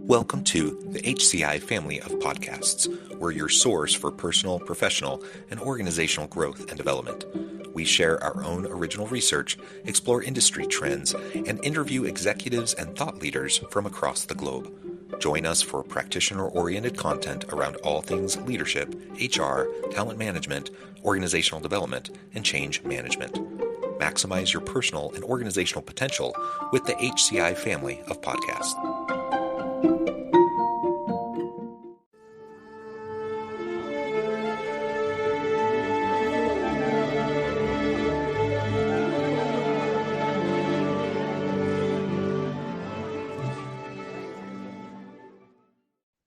Welcome to the HCI family of podcasts. We're your source for personal, professional, and organizational growth and development. We share our own original research, explore industry trends, and interview executives and thought leaders from across the globe. Join us for practitioner-oriented content around all things leadership, HR, talent management, organizational development, and change management. Maximize your personal and organizational potential with the HCI family of podcasts.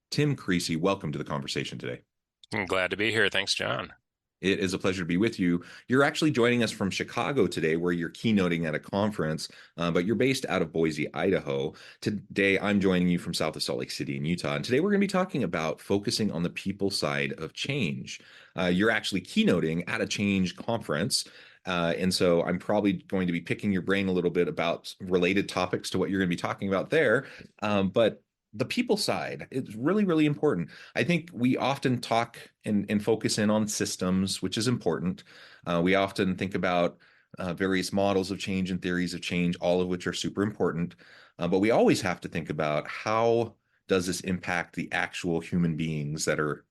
Tim Creasey, welcome to the conversation today. I'm glad to be here. Thanks, John. It is a pleasure to be with you. You're actually joining us from Chicago today, where you're keynoting at a conference, but you're based out of Boise, Idaho. Today, I'm joining you from south of Salt Lake City in Utah. And today, we're going to be talking about focusing on the people side of change. You're actually keynoting at a change conference. And so I'm probably going to be picking your brain a little bit about related topics to what you're going to be talking about there. But the people side is really, really important. I think we often talk and focus in on systems, which is important. We often think about various models of change and theories of change, all of which are super important. But we always have to think about how does this impact the actual human beings that are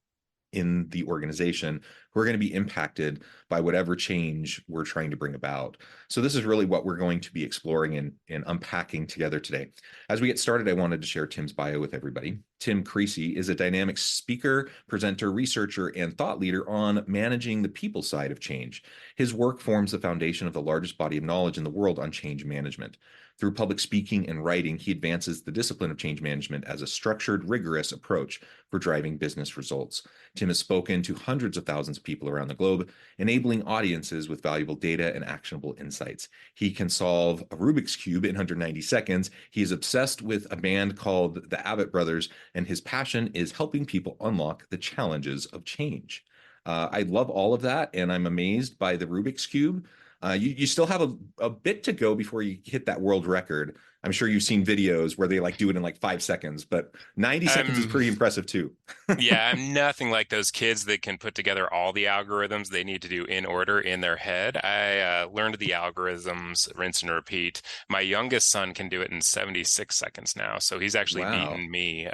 in the organization who are going to be impacted by whatever change we're trying to bring about. So this is really what we're going to be exploring and unpacking together today. As we get started, I wanted to share Tim's bio with everybody. Tim Creasey is a dynamic speaker, presenter, researcher, and thought leader on managing the people side of change. His work forms the foundation of the largest body of knowledge in the world on change management. Through public speaking and writing, he advances the discipline of change management as a structured, rigorous approach for driving business results. Tim has spoken to hundreds of thousands of people around the globe, enabling audiences with valuable data and actionable insights. He can solve a Rubik's Cube in under 90 seconds. He is obsessed with a band called the Abbott Brothers, and his passion is helping people unlock the challenges of change. I love all of that, and I'm amazed by the Rubik's Cube. You still have a bit to go before you hit that world record. I'm sure you've seen videos where they do it in 5 seconds, but 90 seconds is pretty impressive too. Yeah, I'm nothing like those kids that can put together all the algorithms they need to do in order in their head. I learned the algorithms, rinse and repeat. My youngest son can do it in 76 seconds now, so he's actually beaten me.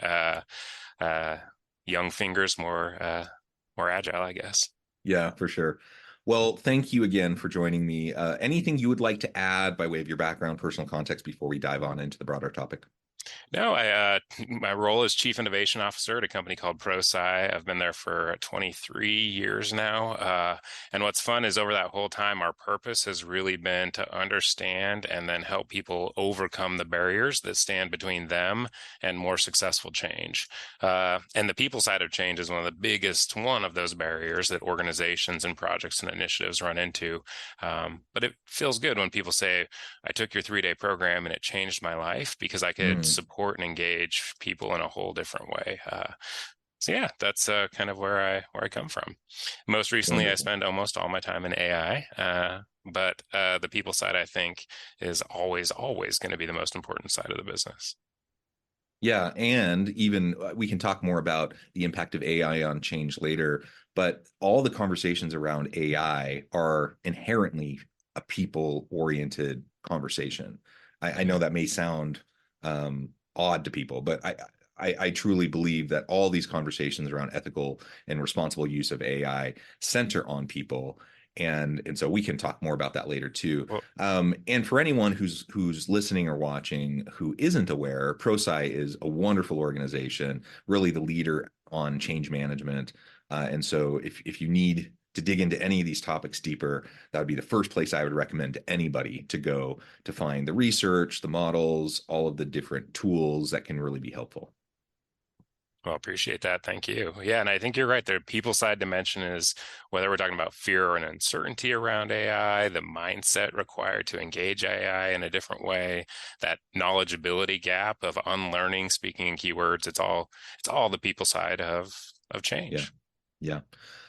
Young fingers, more agile, I guess. Yeah, for sure. Well, thank you again for joining me. Anything you would like to add by way of your background, personal context before we dive on into the broader topic? No, my role is Chief Innovation Officer at a company called ProSci. I've been there for 23 years now. And what's fun is over that whole time, our purpose has really been to understand and then help people overcome the barriers that stand between them and more successful change. And the people side of change is one of those barriers that organizations and projects and initiatives run into. But it feels good when people say, I took your 3-day program and it changed my life because I could support and engage people in a whole different way. So yeah, that's kind of where I come from. Most recently, I spend almost all my time in AI, but the people side, I think, is always going to be the most important side of the business. Yeah, and even we can talk more about the impact of AI on change later, but all the conversations around AI are inherently a people-oriented conversation. I know that may sound odd to people, but I truly believe that all these conversations around ethical and responsible use of AI center on people. And so we can talk more about that later too. Well, and for anyone who's listening or watching who isn't aware, ProSci is a wonderful organization, really the leader on change management. And so if you need to dig into any of these topics deeper, that would be the first place I would recommend to anybody to go to find the research, the models, all of the different tools that can really be helpful. Well, appreciate that. Thank you. Yeah, and I think you're right. The people side dimension is whether we're talking about fear or an uncertainty around AI, the mindset required to engage AI in a different way, that knowledgeability gap of unlearning, speaking in keywords. It's all the people side of change. Yeah.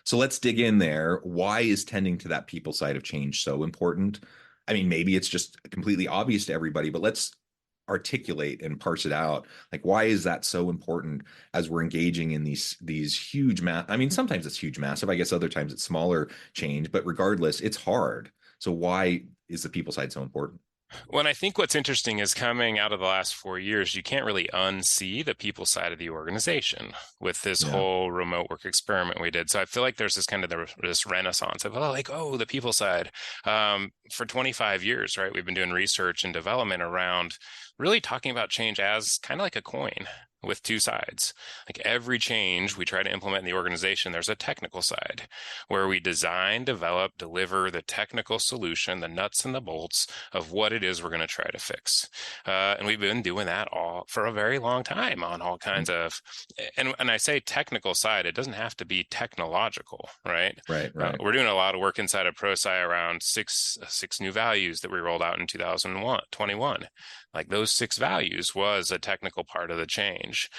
So let's dig in there. Why is tending to that people side of change so important? I mean, maybe it's just completely obvious to everybody, but let's articulate and parse it out? Like, why is that so important as we're engaging in these huge I mean, sometimes it's huge, massive. I guess other times it's smaller change, but regardless, it's hard. So why is the people side so important? Well, I think what's interesting is coming out of the last 4 years, you can't really unsee the people side of the organization with this Yeah. whole remote work experiment we did. So I feel like there's this kind of this renaissance of, oh, like, oh, the people side. For 25 years, right, we've been doing research and development around really talking about change as kind of like a coin with two sides. Like every change we try to implement in the organization, there's a technical side where we design, develop, deliver the technical solution, the nuts and the bolts of what it is we're going to try to fix. And we've been doing that all for a very long time on all kinds of, and I say technical side, it doesn't have to be technological, right? Right, right. We're doing a lot of work inside of ProSci around six new values that we rolled out in 2021. Like those six values was a technical part of the change.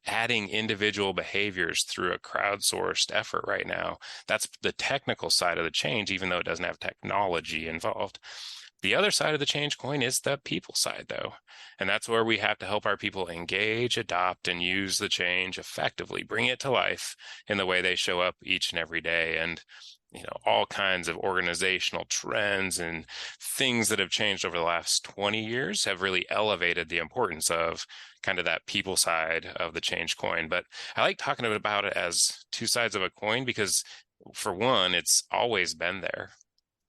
Adding individual behaviors through a crowdsourced effort right now, that's the technical side of the change, even though it doesn't have technology involved. The other side of the change coin is the people side, though. And that's where we have to help our people engage, adopt, and use the change effectively, bring it to life in the way they show up each and every day. And all kinds of organizational trends and things that have changed over the last 20 years have really elevated the importance of kind of that people side of the change coin. But I like talking about it as two sides of a coin because, for one, it's always been there.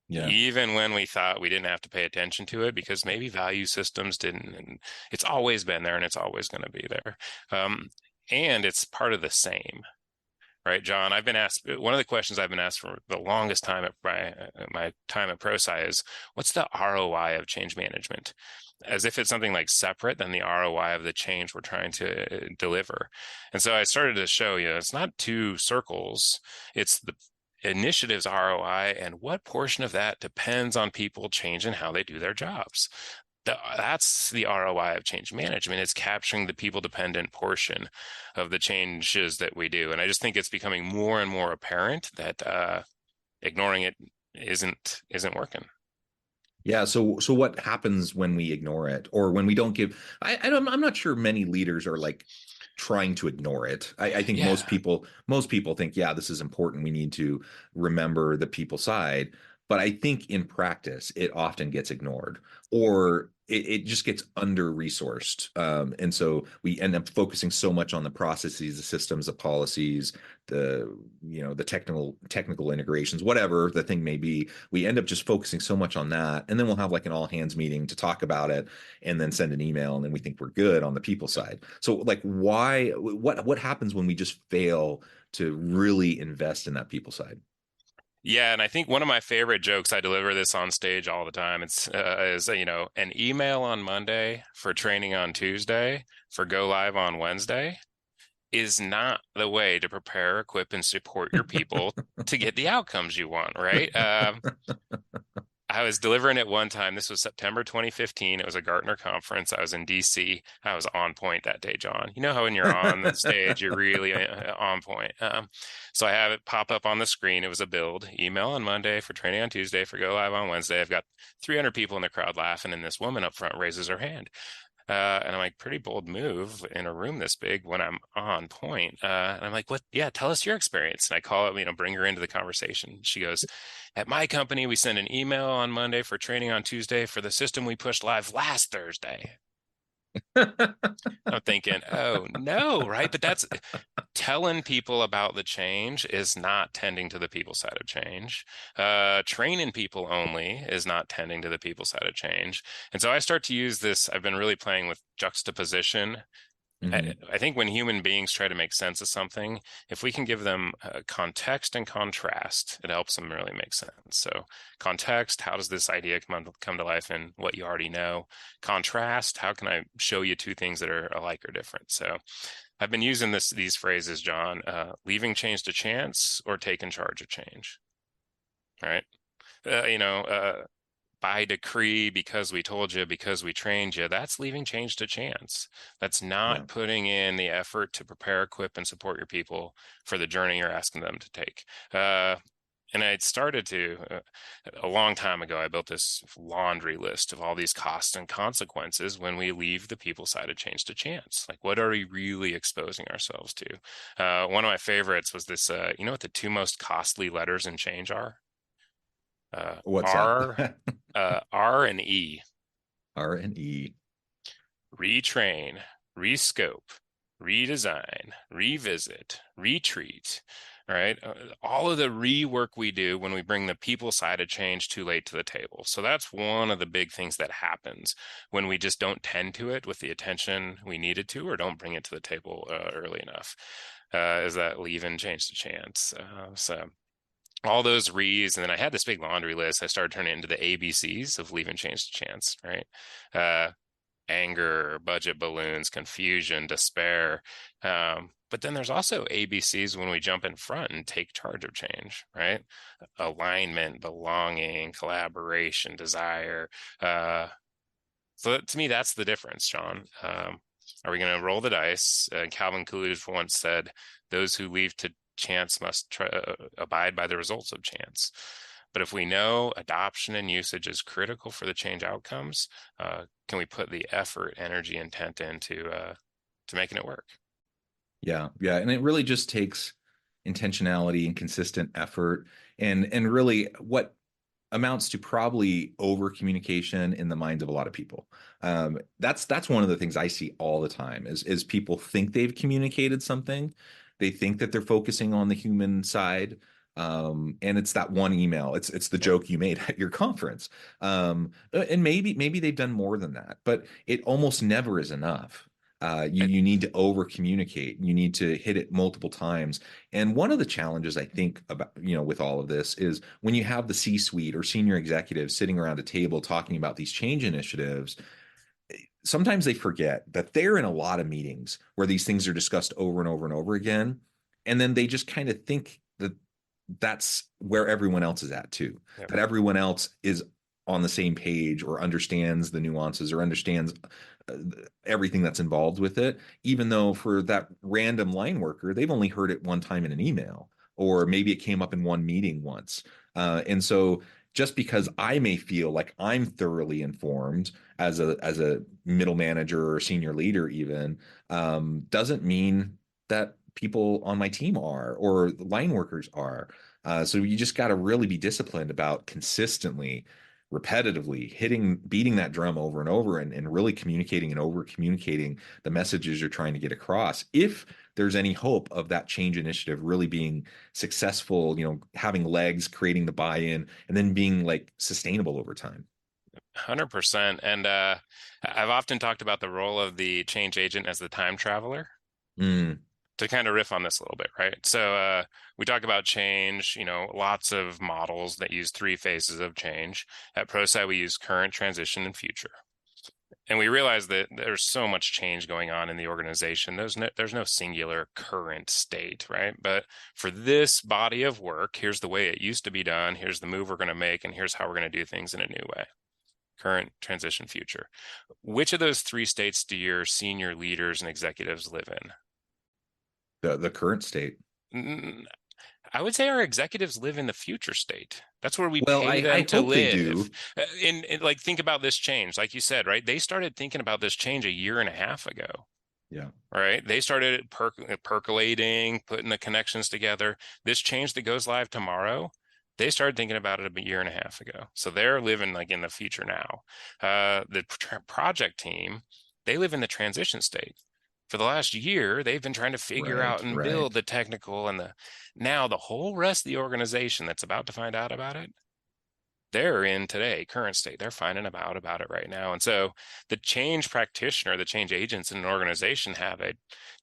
Yeah. Even when we thought we didn't have to pay attention to it because maybe value systems didn't, and it's always been there and it's always going to be there. And it's part of the same. Right, John? I've been asked one of the questions I've been asked for the longest time at my time at ProSci is, what's the ROI of change management? As if it's something like separate than the ROI of the change we're trying to deliver. And so I started to show you it's not two circles, it's the initiative's ROI and what portion of that depends on people changing how they do their jobs. That's the ROI of change management. It's capturing the people dependent portion of the changes that we do. And I just think it's becoming more and more apparent that ignoring it isn't working. Yeah. So what happens when we ignore it or when we don't give? I'm not sure many leaders are like trying to ignore it. I think Yeah. most people think, yeah, this is important. We need to remember the people side. But I think in practice, it often gets ignored or it just gets under resourced. And so we end up focusing so much on the processes, the systems, the policies, the technical integrations, whatever the thing may be. We end up just focusing so much on that. And then we'll have like an all hands meeting to talk about it and then send an email. And then we think we're good on the people side. So like what happens when we just fail to really invest in that people side? Yeah, and I think one of my favorite jokes, I deliver this on stage all the time. It's is an email on Monday for training on Tuesday for go live on Wednesday is not the way to prepare, equip, and support your people to get the outcomes you want, right? I was delivering it one time. This was September 2015. It was a Gartner conference. I was in DC. I was on point that day, John. You know how when you're on the stage, you're really on point. So I have it pop up on the screen. It was a build email on Monday for training on Tuesday for go live on Wednesday. I've got 300 people in the crowd laughing, and this woman up front raises her hand. And I'm like, pretty bold move in a room this big when I'm on point. And I'm like, what? Yeah, tell us your experience. And I call it, bring her into the conversation. She goes, at my company, we send an email on Monday for training on Tuesday for the system we pushed live last Thursday. I'm thinking, oh no, right? But that's telling people about the change is not tending to the people side of change. Training people only is not tending to the people side of change. And so I start to use this. I've been really playing with juxtaposition. Mhm. I think when human beings try to make sense of something, if we can give them context and contrast, it helps them really make sense. So, context, how does this idea come to life in what you already know? Contrast, how can I show you two things that are alike or different? So, I've been using these phrases, John, leaving change to chance or taking charge of change, right? Uh, you know, uh, by decree, because we told you, because we trained you, that's leaving change to chance. That's Yeah. not putting in the effort to prepare, equip, and support your people for the journey you're asking them to take. And I'd started to, a long time ago, I built this laundry list of all these costs and consequences when we leave the people side of change to chance. Like, what are we really exposing ourselves to? One of my favorites was this, you know what the two most costly letters in change are? What's that? R and E. R and E. Retrain, rescope, redesign, revisit, retreat, right? All of the rework we do when we bring the people side of change too late to the table. So that's one of the big things that happens when we just don't tend to it with the attention we needed to, or don't bring it to the table early enough, is that leave and change to chance. So all those re's, and then I had this big laundry list. I started turning it into the ABCs of leave and change to chance, right? Anger, budget balloons, confusion, despair. But then there's also ABCs when we jump in front and take charge of change, right? Alignment, belonging, collaboration, desire. So to me, that's the difference, Sean. Are we going to roll the dice? Calvin Coolidge once said, "Those who leave to chance must abide by the results of chance." But if we know adoption and usage is critical for the change outcomes, can we put the effort, energy, intent into to making it work? Yeah, yeah, and it really just takes intentionality and consistent effort, and really what amounts to probably over communication in the minds of a lot of people. That's one of the things I see all the time is people think they've communicated something, they think that they're focusing on the human side, and it's that one email. It's the Yeah. joke you made at your conference, and maybe they've done more than that, but it almost never is enough. You I, you need to over communicate. You need to hit it multiple times. And one of the challenges I think about, with all of this is when you have the C-suite or senior executives sitting around a table talking about these change initiatives, sometimes they forget that they're in a lot of meetings where these things are discussed over and over and over again. And then they just kind of think that that's where everyone else is at too, yeah. that everyone else is on the same page or understands the nuances or understands uh, everything that's involved with it, even though for that random line worker, they've only heard it one time in an email, or maybe it came up in one meeting once. And so just because I may feel like I'm thoroughly informed as a middle manager or senior leader, even doesn't mean that people on my team are or the line workers are. So you just got to really be disciplined about consistently, repetitively beating that drum over and over, and really communicating and over communicating the messages you're trying to get across. If there's any hope of that change initiative really being successful, having legs, creating the buy-in, and then being like sustainable over time. 100%. And I've often talked about the role of the change agent as the time traveler. Mm, To kind of riff on this a little bit, right? So we talk about change, lots of models that use three phases of change. At ProSci, we use current, transition, and future. And we realize that there's so much change going on in the organization. There's no singular current state, right? But for this body of work, here's the way it used to be done. Here's the move we're going to make, and here's how we're going to do things in a new way. Current, transition, future. Which of those three states do your senior leaders and executives live the current state. in? I would say our executives live in the future state. That's where we Well, pay I them to hope they live. do. Like, think about this change. Like you said, right? They started thinking about this change a year and a half ago, Yeah. right? They started percolating, putting the connections together. This change that goes live tomorrow, they started thinking about it a year and a half ago. So they're living like in the future now. The project team, they live in the transition state. For the last year, they've been trying to figure out Right, and build right. the technical and now the whole rest of the organization that's about to find out about it, they're in today, current state. They're finding about it right now. And so the change practitioner, the change agents in an organization have a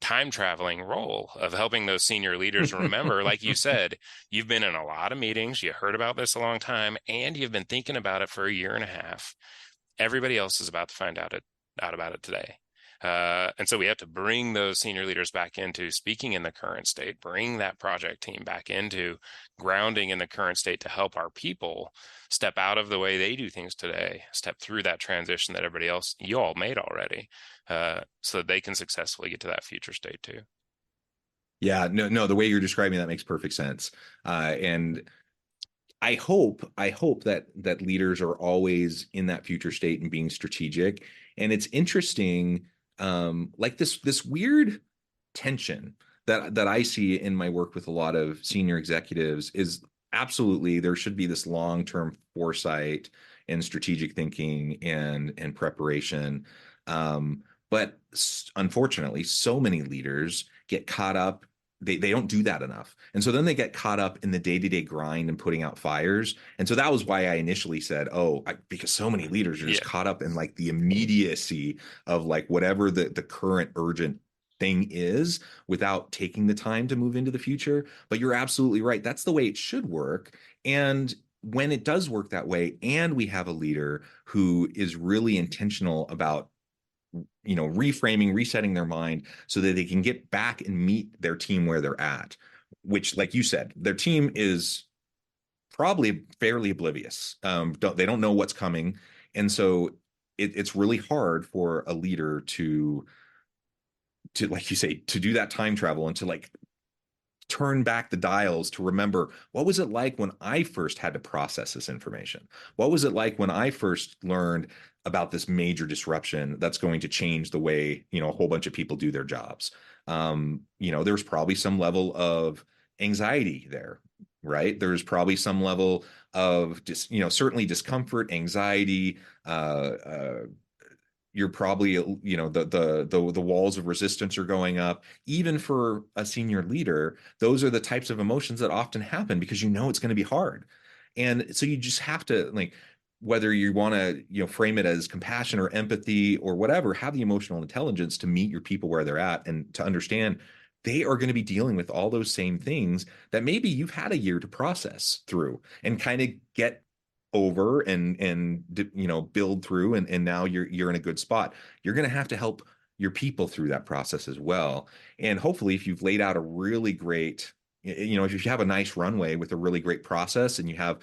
time traveling role of helping those senior leaders remember, like you said, you've been in a lot of meetings, you heard about this a long time, and you've been thinking about it for a year and a half. Everybody else is about to find out about it today. And so we have to bring those senior leaders back into speaking in the current state, bring that project team back into grounding in the current state to help our people step out of the way they do things today, step through that transition that everybody else, you all made already, so that they can successfully get to that future state too. Yeah, no, no, the way you're describing that makes perfect sense. And I hope that leaders are always in that future state and being strategic. And it's interesting, like this weird tension that I see in my work with a lot of senior executives is absolutely there should be this long-term foresight and strategic thinking and preparation. But unfortunately, so many leaders get caught up. They don't do that enough. And so then they get caught up in the day-to-day grind and putting out fires. And so that was why I initially said, because so many leaders are just Yeah. caught up in like the immediacy of like whatever the current urgent thing is without taking the time to move into the future. But you're absolutely right. That's the way it should work. And when it does work that way, and we have a leader who is really intentional about reframing, resetting their mind so that they can get back and meet their team where they're at, which, like you said, their team is probably fairly oblivious. They don't know what's coming. And so it's really hard for a leader to, like you say, to do that time travel and to like turn back the dials to remember what was it like when I first had to process this information? What was it like when I first learned about this major disruption that's going to change the way, a whole bunch of people do their jobs? There's probably some level of anxiety there, right? There's probably some level of certainly discomfort, anxiety, you're probably the walls of resistance are going up. Even for a senior leader, those are the types of emotions that often happen because it's going to be hard. And so you just have to, like, whether you want to frame it as compassion or empathy or whatever, have the emotional intelligence to meet your people where they're at and to understand they are going to be dealing with all those same things that maybe you've had a year to process through and kind of get over and build through, and now you're in a good spot. You're going to have to help your people through that process as well. And hopefully, if you've laid out a really great, if you have a nice runway with a really great process and you have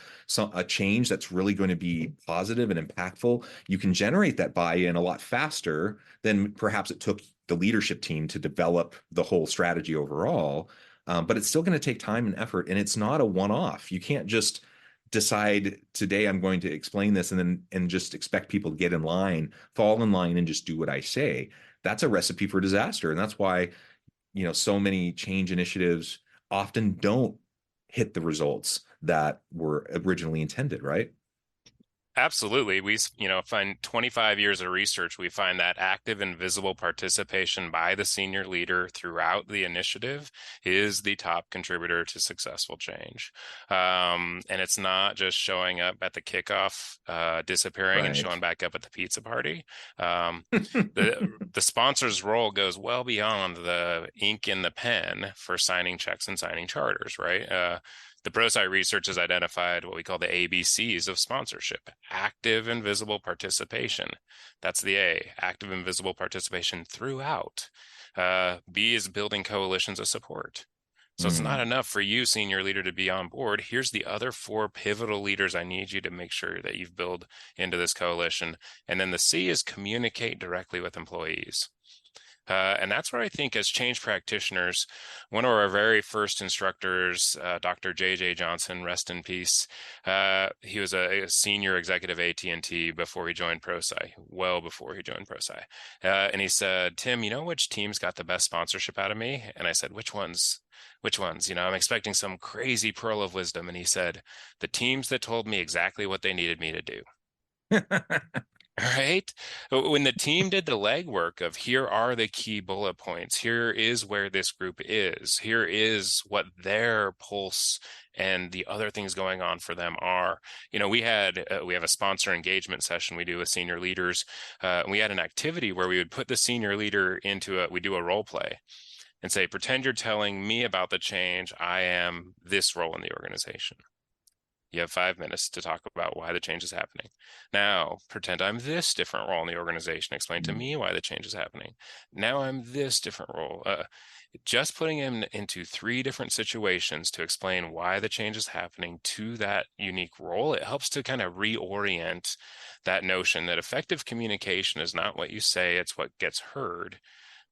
a change that's really going to be positive and impactful, you can generate that buy-in a lot faster than perhaps it took the leadership team to develop the whole strategy overall. But it's still going to take time and effort, and it's not a one-off. You can't just decide today I'm going to explain this and just expect people to get in line, fall in line, and just do what I say. That's a recipe for disaster. And that's why, so many change initiatives often don't hit the results that were originally intended, right? Absolutely. Find 25 years of research, we find that active and visible participation by the senior leader throughout the initiative is the top contributor to successful change. And it's not just showing up at the kickoff, disappearing and Right. showing back up at the pizza party. Um, the sponsor's role goes well beyond the ink in the pen for signing checks and signing charters, right? The ProSci research has identified what we call the ABCs of sponsorship: active and visible participation. That's the A, active and visible participation throughout. B is building coalitions of support. So it's not Mm. enough for you, senior leader, to be on board. Here's the other four pivotal leaders I need you to make sure that you've built into this coalition. And then the C is communicate directly with employees. And that's where I think, as change practitioners, one of our very first instructors, Dr. J.J. Johnson, rest in peace. He was a senior executive AT&T before he joined ProSci, well before he joined ProSci. And he said, Tim, you know which teams got the best sponsorship out of me? And I said, which ones? Which ones? I'm expecting some crazy pearl of wisdom. And he said, the teams that told me exactly what they needed me to do. Right? When the team did the legwork of, here are the key bullet points, here is where this group is, here is what their pulse and the other things going on for them are. We have a sponsor engagement session we do with senior leaders. We had an activity where we would put the senior leader we do a role play and say, pretend you're telling me about the change. I am this role in the organization. You have 5 minutes to talk about why the change is happening. Now, pretend I'm this different role in the organization. Explain to me why the change is happening. Now I'm this different role. Just putting him into 3 different situations to explain why the change is happening to that unique role, it helps to kind of reorient that notion that effective communication is not what you say, it's what gets heard.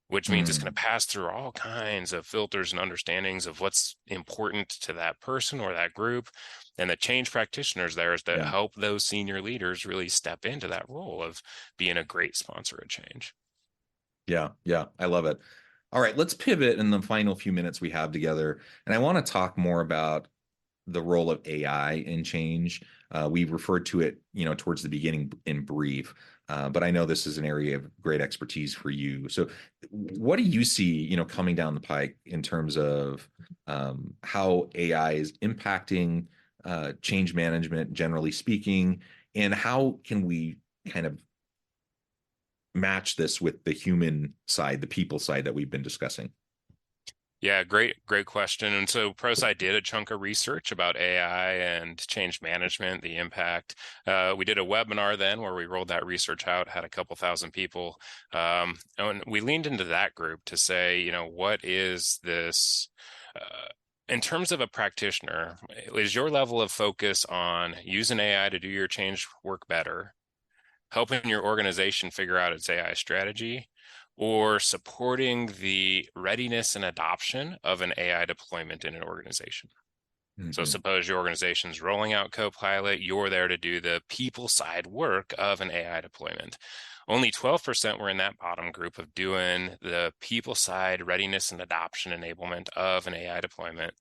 which means it's going to Mm, pass through all kinds of filters and understandings of what's important to that person or that group. And the change practitioners there is to yeah. help those senior leaders really step into that role of being a great sponsor of change. Yeah, yeah, I love it. All right, let's pivot in the final few minutes we have together. And I want to talk more about the role of AI in change. We referred to it, towards the beginning in brief, but I know this is an area of great expertise for you. So, what do you see, coming down the pike in terms of how AI is impacting change management, generally speaking, and how can we kind of match this with the human side, the people side that we've been discussing? Yeah, great question. And so ProSci did a chunk of research about AI and change management, the impact. We did a webinar then where we rolled that research out, had a couple thousand people. And we leaned into that group to say, what is this? In terms of a practitioner, is your level of focus on using AI to do your change work better, helping your organization figure out its AI strategy, or supporting the readiness and adoption of an AI deployment in an organization? So Hmm. suppose your organization's rolling out Copilot, you're there to do the people side work of an AI deployment. Only 12% were in that bottom group of doing the people side readiness and adoption enablement of an AI deployment.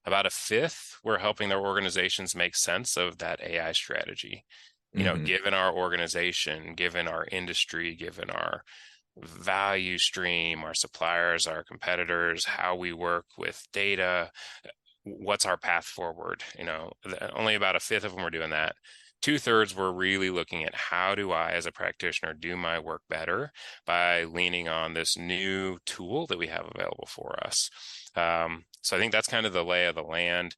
About a fifth were helping their organizations make sense of that AI strategy. Hmm. Given our organization, given our industry, given our value stream, our suppliers, our competitors, how we work with data, what's our path forward? Only about a fifth of them were doing that. Two-thirds were really looking at how do I, as a practitioner, do my work better by leaning on this new tool that we have available for us. So I think that's kind of the lay of the land.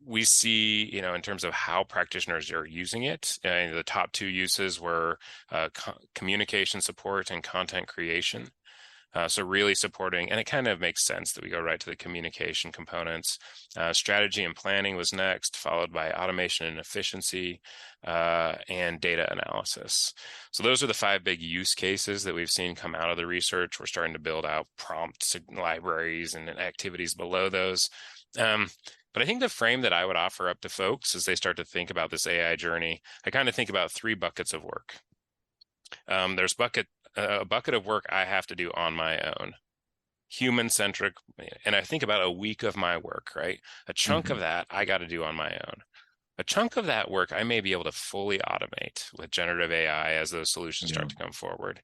We see, in terms of how practitioners are using it, the top two uses were communication support and content creation. So really supporting, and it kind of makes sense that we go right to the communication components. Strategy and planning was next, followed by automation and efficiency, and data analysis. So those are the five big use cases that we've seen come out of the research. We're starting to build out prompt libraries and activities below those. But I think the frame that I would offer up to folks as they start to think about this AI journey, I kind of think about three buckets of work. There's a bucket of work I have to do on my own, human centric, and I think about a week of my work, right? A chunk Hmm. of that I got to do on my own. A chunk of that work I may be able to fully automate with generative AI as those solutions Yeah. start to come forward.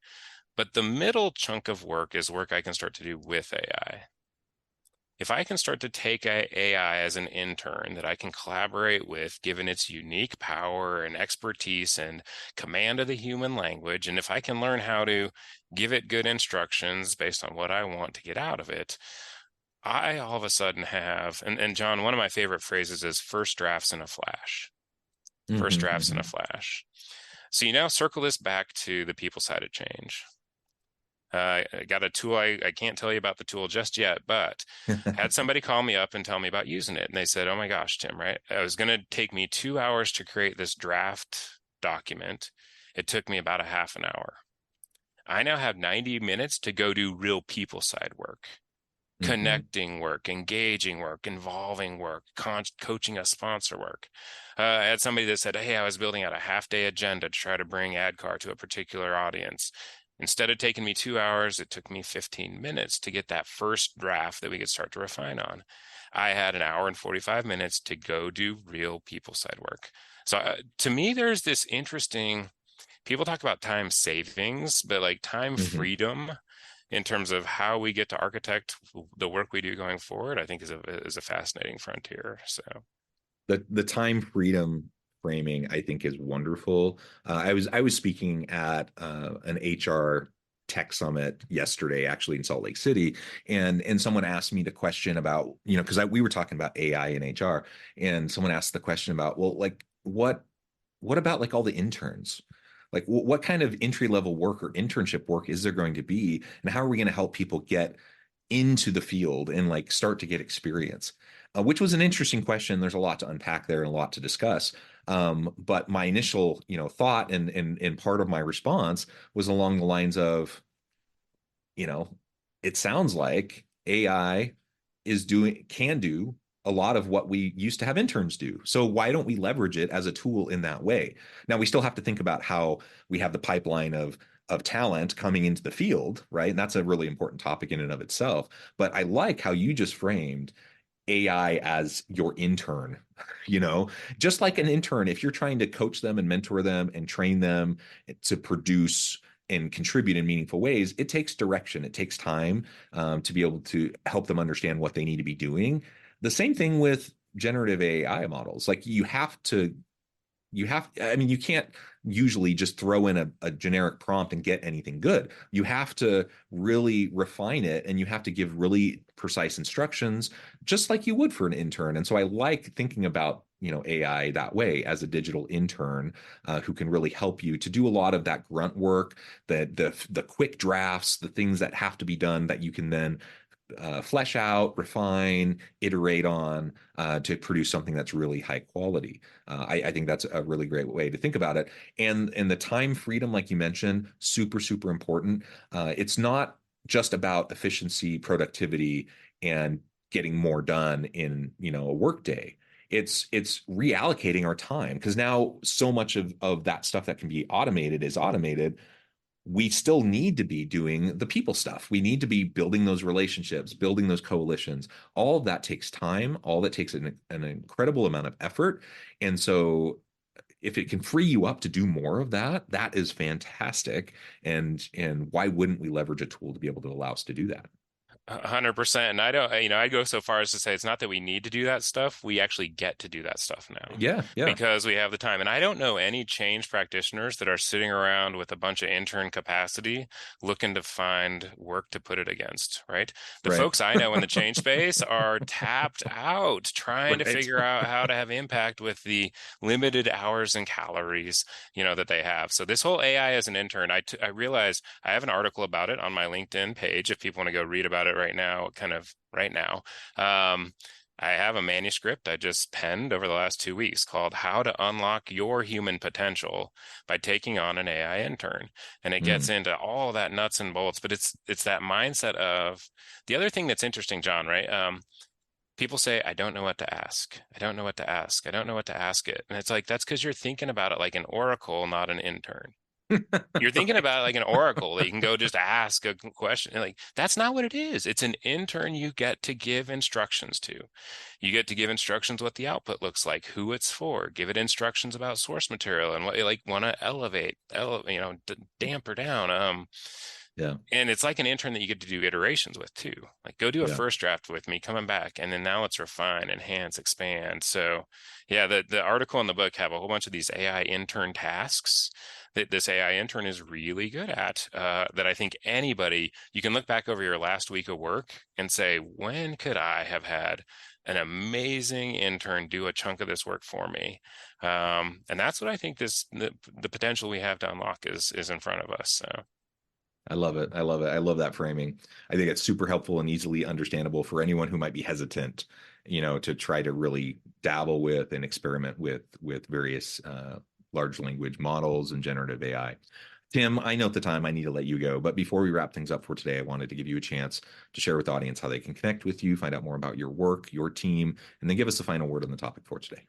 But the middle chunk of work is work I can start to do with AI. If I can start to take AI as an intern that I can collaborate with, given its unique power and expertise and command of the human language, and if I can learn how to give it good instructions based on what I want to get out of it, I all of a sudden have, and John, one of my favorite phrases is first drafts in a flash. First Hmm. drafts in a Hmm. flash. So you now circle this back to the people side of change. I got a tool. I can't tell you about the tool just yet, but had somebody call me up and tell me about using it. And they said, oh my gosh, Tim, right? It was going to take me 2 hours to create this draft document. It took me about a half an hour. I now have 90 minutes to go do real people side work, Hmm. connecting work, engaging work, involving work, coaching a sponsor work. I had somebody that said, hey, I was building out a half-day agenda to try to bring AdCar to a particular audience. Instead of taking me 2 hours, it took me 15 minutes to get that first draft that we could start to refine on. I had an hour and 45 minutes to go do real people side work. So to me, there's this interesting, people talk about time savings, but like time Hmm. freedom in terms of how we get to architect the work we do going forward, I think is a fascinating frontier. So The time freedom framing, I think, is wonderful. I was speaking at an HR tech summit yesterday, actually in Salt Lake City, and someone asked me the question about, because we were talking about AI and HR, and someone asked the question about, well, like what about like all the interns? Like what kind of entry level work or internship work is there going to be, and how are we going to help people get into the field and like start to get experience? Which was an interesting question. There's a lot to unpack there and a lot to discuss. But my initial, thought and part of my response was along the lines of, you know, it sounds like AI can do a lot of what we used to have interns do. So why don't we leverage it as a tool in that way? Now we still have to think about how we have the pipeline of talent coming into the field, right? And that's a really important topic in and of itself. But I like how you just framed AI as your intern, you know, just like an intern, if you're trying to coach them and mentor them and train them to produce and contribute in meaningful ways, it takes direction. It takes time to be able to help them understand what they need to be doing. The same thing with generative AI models. Like I mean, you can't usually just throw in a generic prompt and get anything good. You have to really refine it and you have to give really precise instructions, just like you would for an intern. And so I like thinking about AI that way as a digital intern who can really help you to do a lot of that grunt work, the quick drafts, the things that have to be done that you can then flesh out, refine, iterate on to produce something that's really high quality. I think that's a really great way to think about it. And the time freedom, like you mentioned, super, super important. It's not just about efficiency, productivity, and getting more done in a workday. It's reallocating our time because now so much of that stuff that can be automated is automated. We still need to be doing the people stuff. We need to be building those relationships, building those coalitions. All of that takes time. All that takes an incredible amount of effort. And so if it can free you up to do more of that, that is fantastic. And why wouldn't we leverage a tool to be able to allow us to do that? 100%. And I don't, I'd go so far as to say it's not that we need to do that stuff. We actually get to do that stuff now Yeah, yeah, because we have the time. And I don't know any change practitioners that are sitting around with a bunch of intern capacity looking to find work to put it against, right? The right, folks I know in the change space are tapped out trying to right. figure out how to have impact with the limited hours and calories, that they have. So this whole AI as an intern, I realized I have an article about it on my LinkedIn page if people want to go read about it right now, kind of right now. Um, I have a manuscript I just penned over the last 2 weeks called How to Unlock Your Human Potential by Taking on an AI Intern. And it gets Mm, into all that nuts and bolts, but it's that mindset of the other thing that's interesting, John, right? People say, I don't know what to ask. I don't know what to ask. I don't know what to ask it. And it's like, that's because you're thinking about it like an oracle, not an intern. You're thinking right. about it like an oracle that you can go just ask a question. Like that's not what it is. It's an intern you get to give instructions to. You get to give instructions what the output looks like, who it's for, give it instructions about source material and what you like want to damp or down. Yeah, And it's like an intern that you get to do iterations with too. Like go do a yeah. first draft with me, coming back, and then now let's refine, enhance, expand. So yeah, the article and the book have a whole bunch of these AI intern tasks that this AI intern is really good at. That I think anybody you can look back over your last week of work and say, when could I have had an amazing intern do a chunk of this work for me? And that's what I think the potential we have to unlock is in front of us. So. I love it. I love it. I love that framing. I think it's super helpful and easily understandable for anyone who might be hesitant, to try to really dabble with and experiment with various large language models and generative AI. Tim, I know at the time I need to let you go, but before we wrap things up for today, I wanted to give you a chance to share with the audience how they can connect with you, find out more about your work, your team, and then give us the final word on the topic for today.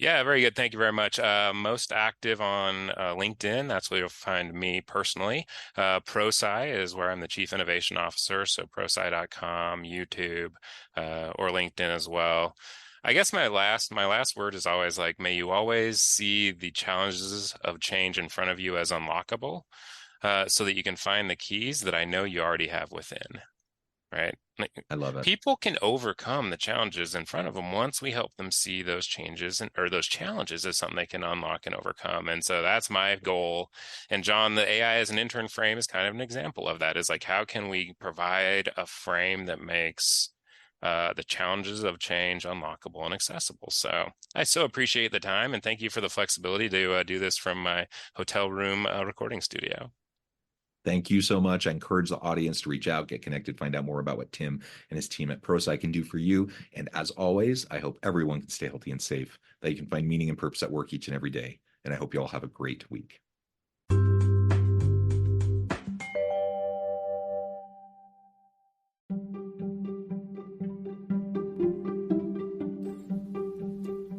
Yeah, very good. Thank you very much. Most active on LinkedIn. That's where you'll find me personally. ProSci is where I'm the Chief Innovation Officer. So prosci.com, YouTube, or LinkedIn as well. I guess my last word is always like, may you always see the challenges of change in front of you as unlockable, so that you can find the keys that I know you already have within. Right? Like, I love it. people can overcome the challenges in front of them once we help them see those changes or those challenges as something they can unlock and overcome. And so that's my goal. And John, the AI as an intern frame is kind of an example of that. Is like, how can we provide a frame that makes the challenges of change unlockable and accessible? So I so appreciate the time and thank you for the flexibility to do this from my hotel room recording studio. Thank you so much. I encourage the audience to reach out, get connected, find out more about what Tim and his team at ProSci can do for you. And as always, I hope everyone can stay healthy and safe, that you can find meaning and purpose at work each and every day. And I hope you all have a great week.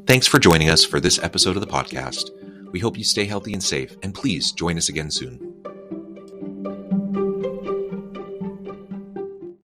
Thanks for joining us for this episode of the podcast. We hope you stay healthy and safe, and please join us again soon.